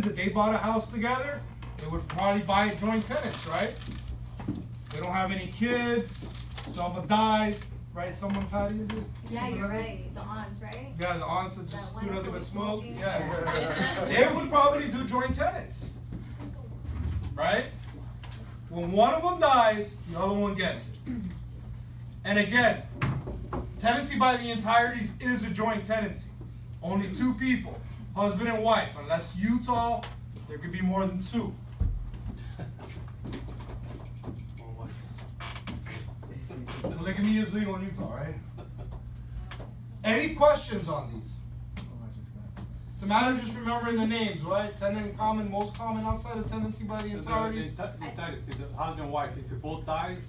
happens if they bought a house together, they would probably buy a joint tenants, right? They don't have any kids, someone dies, right? Someone, Patty, is it? Yeah, you're right. The aunts, right? Yeah, the aunts that just That do one nothing but that's smoke. smoking. Yeah. They would probably do joint tenants, right? When one of them dies, the other one gets it. And again, tenancy by the entireties is a joint tenancy. Only two people, husband and wife. Unless Utah, there could be more than two. Polygamy is legal in Utah, right? Any questions on these? It's a matter of just remembering the names, right? Tenant in common, most common outside of tenancy by the entireties. The husband and wife, if they both dies,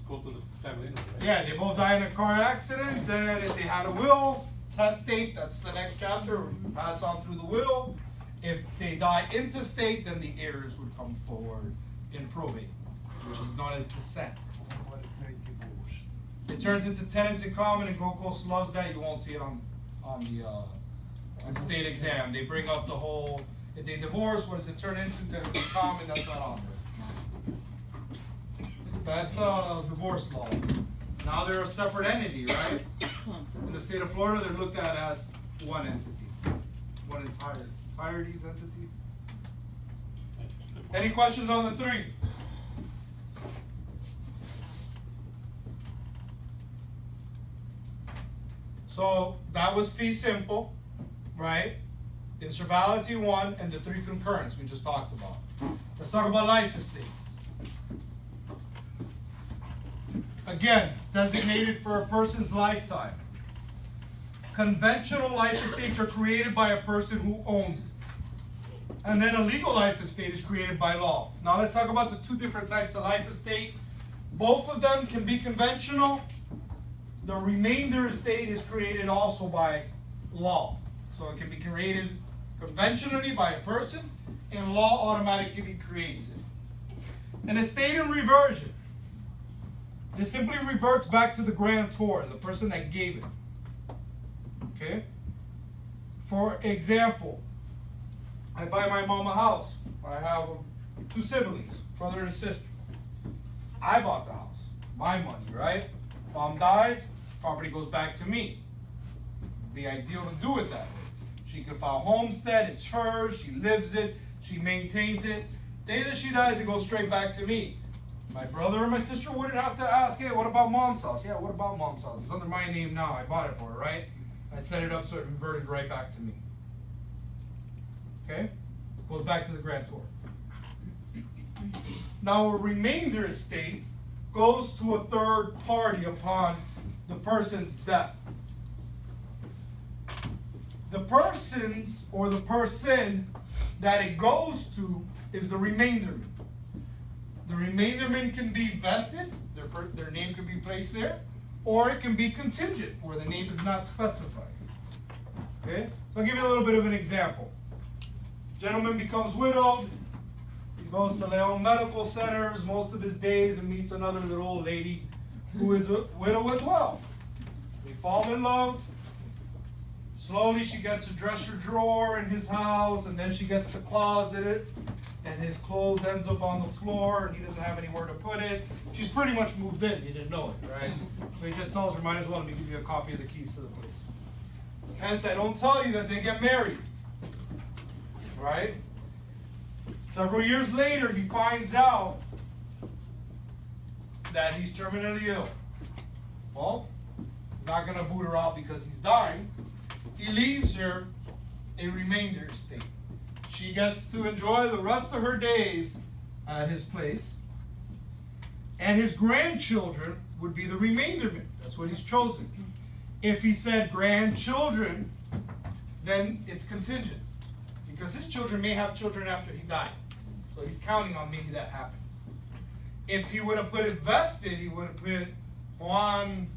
go to the family. Yeah, they both die in a car accident. Then if they had a will, testate, that's the next chapter, pass on through the will. If they die intestate, then the heirs would come forward in probate, which is known as descent. It turns into tenants in common, and Gold Coast loves that. You won't see it on the state exam. They bring up the whole, if they divorce, what does it turn into? Tenants in common, that's not on there. That's divorce law. Now they're a separate entity, right? In the state of Florida, they're looked at as one entity, one entirety's entity. Any questions on the three? So that was fee simple, right? In Servality 1 and the three concurrents we just talked about. Let's talk about life estates. Again, designated for a person's lifetime. Conventional life estates are created by a person who owns it. And then a legal life estate is created by law. Now let's talk about the two different types of life estate. Both of them can be conventional. The remainder estate is created also by law. So it can be created conventionally by a person, and law automatically creates it. An estate in reversion. This simply reverts back to the grantor, the person that gave it. Okay? For example, I buy my mom a house. I have two siblings, brother and sister. I bought the house. My money, right? Mom dies, property goes back to me. It'd be ideal to do it that way. She can file homestead, it's hers, she lives it, she maintains it. Day that she dies, it goes straight back to me. My brother or my sister wouldn't have to ask, hey, what about mom's house? Yeah, what about mom's house? It's under my name now, I bought it for her, right? I set it up so it reverted right back to me. Okay? Goes back to the grantor. Now a remainder estate goes to a third party upon the person's death. The persons or the person that it goes to is the remainderment. The remainderment can be vested, their name can be placed there, or it can be contingent, where the name is not specified. Okay? So I'll give you a little bit of an example. Gentleman becomes widowed, he goes to Leon Medical Centers most of his days and meets another little old lady who is a widow as well. They fall in love. Slowly she gets a dresser drawer in his house, and then she gets the closet, and his clothes ends up on the floor, and he doesn't have anywhere to put it. She's pretty much moved in, he didn't know it, right? So he just tells her, might as well, let me give you a copy of the keys to the place. Hence, I don't tell you that they get married, right? Several years later, he finds out that he's terminally ill. Well, he's not going to boot her out because he's dying. He leaves her a remainder estate. She gets to enjoy the rest of her days at his place. And his grandchildren would be the remainderment. That's what he's chosen. If he said grandchildren, then it's contingent. Because his children may have children after he died. So he's counting on maybe that happened. If he would have put it vested, he would have put Juan,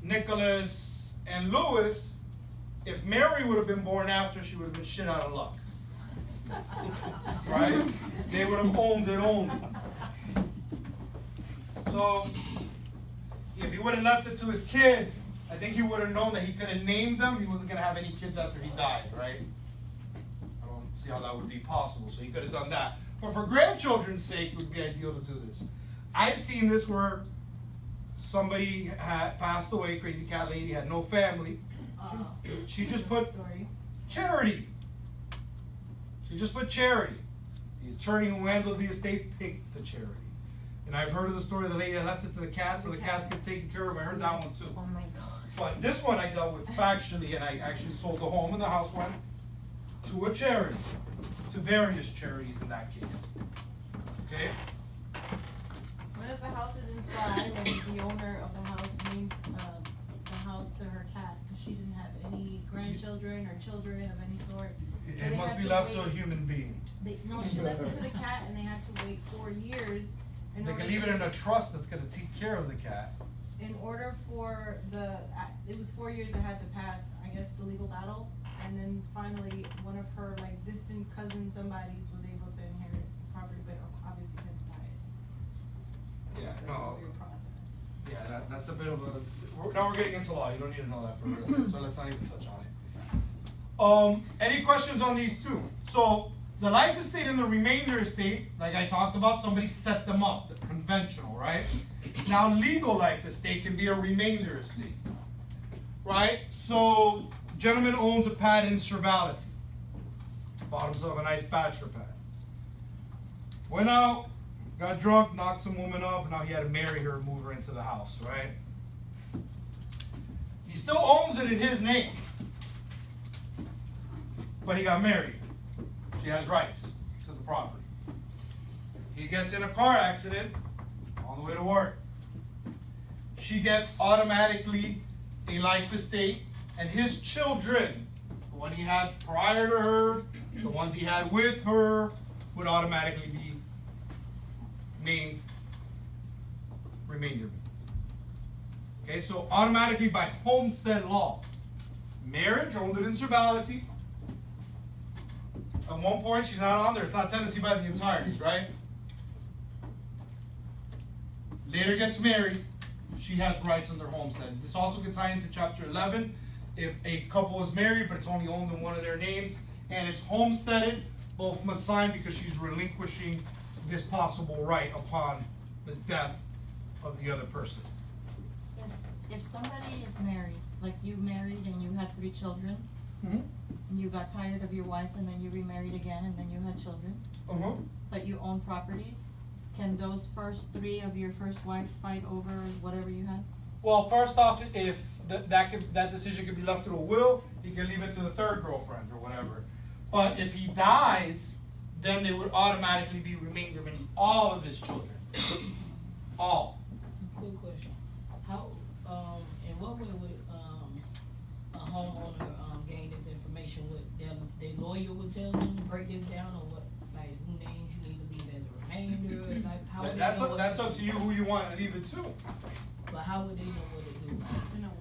Nicholas, and Louis. If Mary would have been born after, she would have been shit out of luck. Right? They would have owned it only. So, if he would have left it to his kids, I think he would have known that he could have named them. He wasn't going to have any kids after he died, right? see how that would be possible, so he could have done that. But for grandchildren's sake, it would be ideal to do this. I've seen this where somebody had passed away, crazy cat lady, had no family. She just put charity. She just put charity. The attorney who handled the estate picked the charity. And I've heard of the story of the lady that left it to the cat so the cats get taken care of. I heard that one too. Oh my god. But this one I dealt with factually, and I actually sold the home and the house went to a charity, to various charities in that case. Okay? What if the house is inside and the owner of the house named the house to her cat because she didn't have any grandchildren or children of any sort? So It they must had be to left to a wait- human being. No, she left it to the cat and they had to wait 4 years. They can leave it in a trust that's gonna take care of the cat. In order for it was 4 years that had to pass, I guess, the legal battle. And then finally, one of her like distant cousins, somebody's was able to inherit the property, but obviously had to buy it. So Yeah, it's like no. a weird process. Yeah, that's a bit of now we're getting into law, you don't need to know that for real, so let's not even touch on it. Any questions on these two? So, the life estate and the remainder estate, like I talked about, somebody set them up, that's conventional, right? Now, legal life estate can be a remainder estate, right? So, gentleman owns a pad in Cervality, bottoms of a nice bachelor pad. Went out, got drunk, knocked some woman up, and now he had to marry her and move her into the house, right? He still owns it in his name, but he got married. She has rights to the property. He gets in a car accident on the way to work. She gets automatically a life estate, and his children, the one he had prior to her, the ones he had with her, would automatically be named remainder. Okay, so automatically by homestead law, marriage owned it in Cervality. At one point, she's not on there. It's not Tennessee by the entireties, right? Later gets married. She has rights on their homestead. This also can tie into chapter 11. If a couple is married, but it's only owned in one of their names, and it's homesteaded, both must sign because she's relinquishing this possible right upon the death of the other person. If somebody is married, like you married and you had 3 children, and you got tired of your wife and then you remarried again and then you had children, but you own properties, can those first 3 of your first wife fight over whatever you had? Well, first off, if that decision can be left to a will, he can leave it to the third girlfriend or whatever. But if he dies, then they would automatically be remainder in all of his children. All. Quick question. How, in what way would, a homeowner, gain this information? Would their lawyer would tell them to break this down, or what, like, who names you need to leave as a remainder, like, how would they That's know up, what that's to up do? to you who you want to leave it to. But how would they know what to do? In a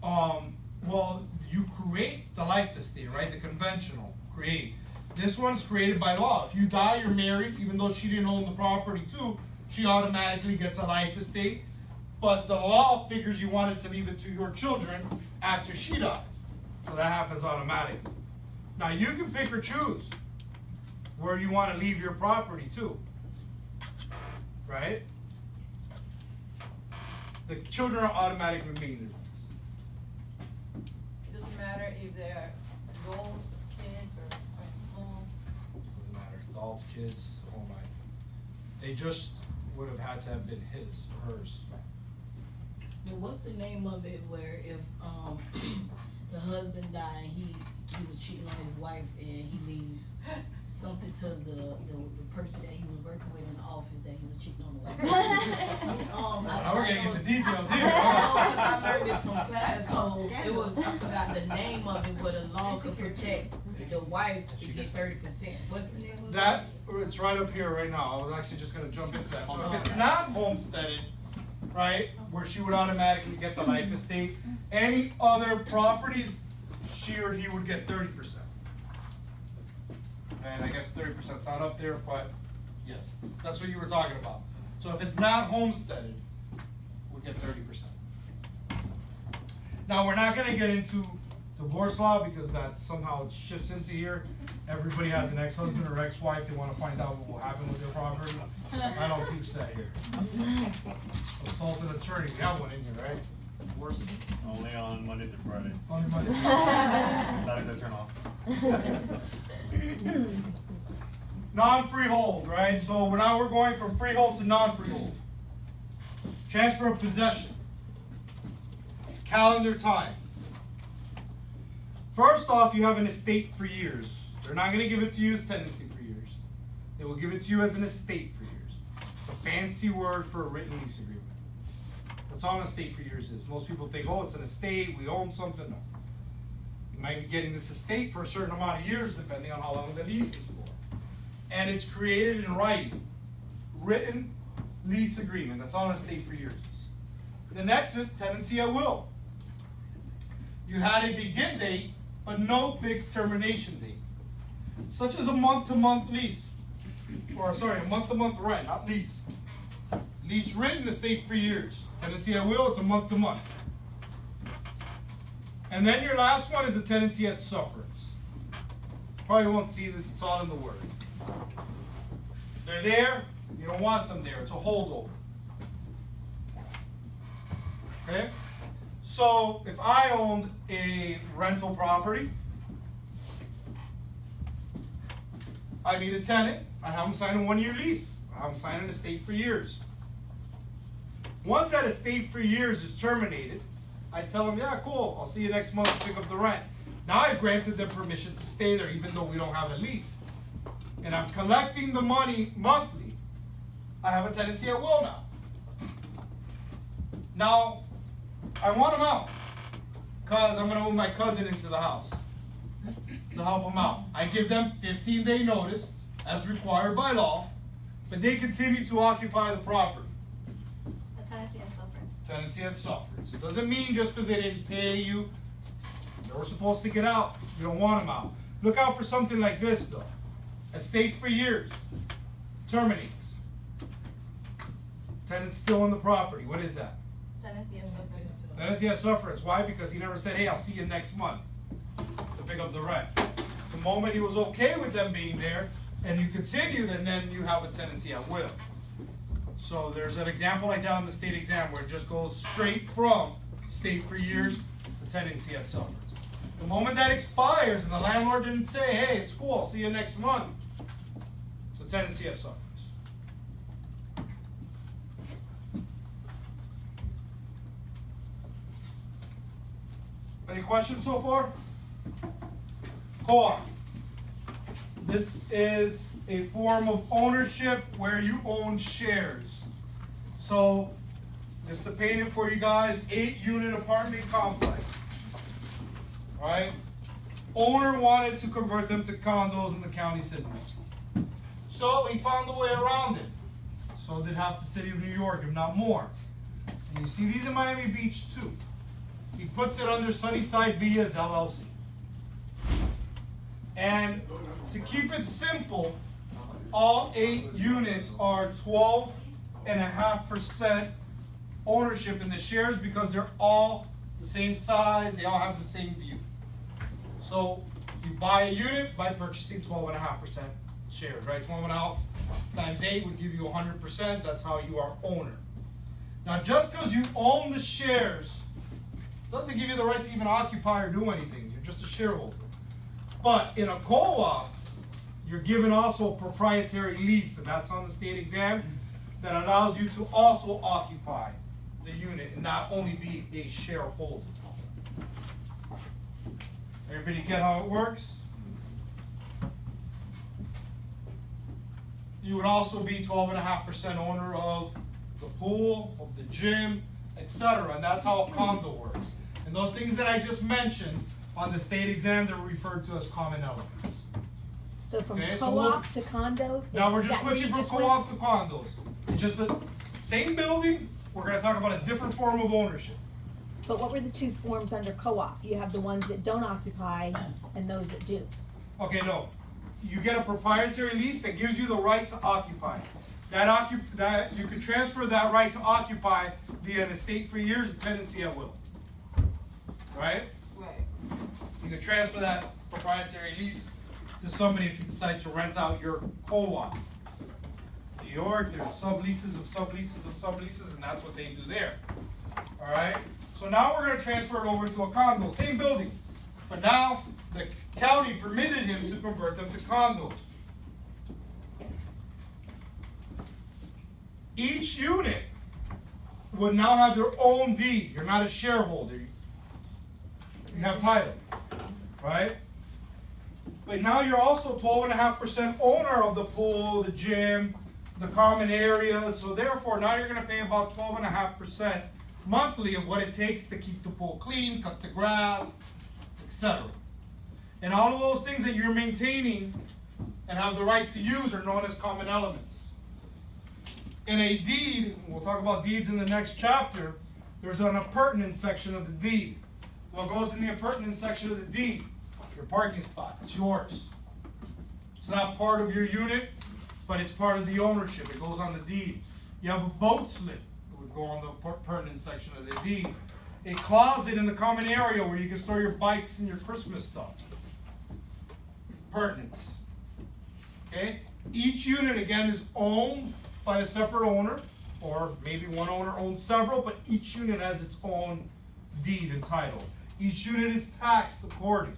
will. Well, you create the life estate, right? The conventional create. This one's created by law. If you die, you're married, even though she didn't own the property too, she automatically gets a life estate. But the law figures you wanted to leave it to your children after she dies. So that happens automatically. Now you can pick or choose where you want to leave your property too. Right? The children are automatic remainders. It doesn't matter if they're adults, kids, or home. Doesn't matter, adults, kids, the whole nine. They just would have had to have been his or hers. So what's the name of it where if, the husband died, he was cheating on his wife and he leaves something to the person that he was working with in the office that he was cheating on the wife? Now we're getting into details here. Because I learned this from class, so it was, I forgot the name of it, but the law could protect the wife to get 30%. What's the name of it? That, it's right up here right now. I was actually just gonna jump into that. So if it's not homesteaded, right, where she would automatically get the life estate, any other properties, she or he would get 30%. And I guess 30%'s not up there, but yes, that's what you were talking about. So if it's not homesteaded, we'll get 30%. Now, we're not gonna get into divorce law because that somehow shifts into here. Everybody has an ex-husband or ex-wife, they wanna find out what will happen with their property. I don't teach that here. Assault an attorney, we have one in here, right? Divorce? Only on Monday through Friday. On your money. Saturdays I turn off. Non-freehold, right? So now we're going from freehold to non-freehold. Transfer of possession. Calendar time. First off, you have an estate for years. They're not gonna give it to you as tenancy for years. They will give it to you as an estate for years. It's a fancy word for a written lease agreement. That's all an estate for years is. Most people think, oh, it's an estate, we own something. No. You might be getting this estate for a certain amount of years, depending on how long the lease is for. And it's created in writing. Written lease agreement. That's all an estate for years is. The next is tenancy at will. You had a begin date, but no fixed termination date. Such as a month-to-month lease. Or sorry, a month-to-month rent, not lease. Lease written, estate for years. Tenancy at will, it's a month-to-month. And then your last one is a tenancy at sufferance. Probably won't see this, it's all in the word. They're there, you don't want them there, it's a holdover. Okay? So if I owned a rental property, I need a tenant, I have them sign a 1-year lease. I have them sign an estate for years. Once that estate for years is terminated, I tell them, yeah, cool, I'll see you next month to pick up the rent. Now I've granted them permission to stay there even though we don't have a lease. And I'm collecting the money monthly. I have a tenancy at will now. Now, I want them out because I'm gonna move my cousin into the house to help them out. I give them 15-day notice as required by law, but they continue to occupy the property. A tenancy and sufferance. Tenancy at sufferance. It doesn't mean just because they didn't pay you, they were supposed to get out. You don't want them out. Look out for something like this though. Estate for years. Terminates. Tenant's still in the property. What is that? Tenancy and sufferance. Tenancy at sufferance. Why? Because he never said, hey, I'll see you next month to pick up the rent. The moment he was okay with them being there and you continued, and then you have a tenancy at will. So there's an example like that on the state exam where it just goes straight from state for years to tenancy at sufferance. The moment that expires and the landlord didn't say, hey, it's cool, I'll see you next month, it's a tenancy at sufferance. Any questions so far? Co-op. This is a form of ownership where you own shares. So, just to paint it for you guys, 8-unit apartment complex. Right? Owner wanted to convert them to condos in the county city. So he found a way around it. So did half the city of New York, if not more. And you see these in Miami Beach too. He puts it under Sunnyside Villas LLC. And to keep it simple, all 8 units are 12.5% ownership in the shares because they're all the same size, they all have the same view. So you buy a unit by purchasing 12.5% shares, right? 12.5 times 8 would give you 100%, that's how you are owner. Now just because you own the shares doesn't give you the right to even occupy or do anything, you're just a shareholder. But in a co-op, you're given also a proprietary lease, and that's on the state exam, that allows you to also occupy the unit and not only be a shareholder. Everybody get how it works? You would also be 12.5% owner of the pool, of the gym, etc. And that's how a condo works. And those things that I just mentioned on the state exam, they're referred to as common elements. So from Okay, so co-op to condo? Now we're is just that where switching you from just co-op to condos. It's just the same building, we're gonna talk about a different form of ownership. But what were the two forms under co-op? You have the ones that don't occupy and those that do. Okay, no. You get a proprietary lease that gives you the right to occupy. That you can transfer that right to occupy via an estate for years, a tenancy at will. Right? Right. can transfer that proprietary lease to somebody if you decide to rent out your co-op. New York, there's subleases of subleases of subleases, and that's what they do there. Alright? So now we're gonna transfer it over to a condo, same building. But now the county permitted him to convert them to condos. Each unit would now have their own deed. You're not a shareholder. You have title, right? But now you're also 12.5% owner of the pool, the gym, the common areas. So therefore, now you're gonna pay about 12.5% monthly of what it takes to keep the pool clean, cut the grass, etc. And all of those things that you're maintaining and have the right to use are known as common elements. In a deed, we'll talk about deeds in the next chapter, there's an appurtenance section of the deed. What goes in the appurtenance section of the deed? Your parking spot, it's yours. It's not part of your unit, but it's part of the ownership, it goes on the deed. You have a boat slip, it would go on the appurtenance section of the deed. A closet in the common area where you can store your bikes and your Christmas stuff. Appurtenance. Okay? Each unit, again, is owned by a separate owner, or maybe one owner owns several, but each unit has its own deed and title. Each unit is taxed accordingly.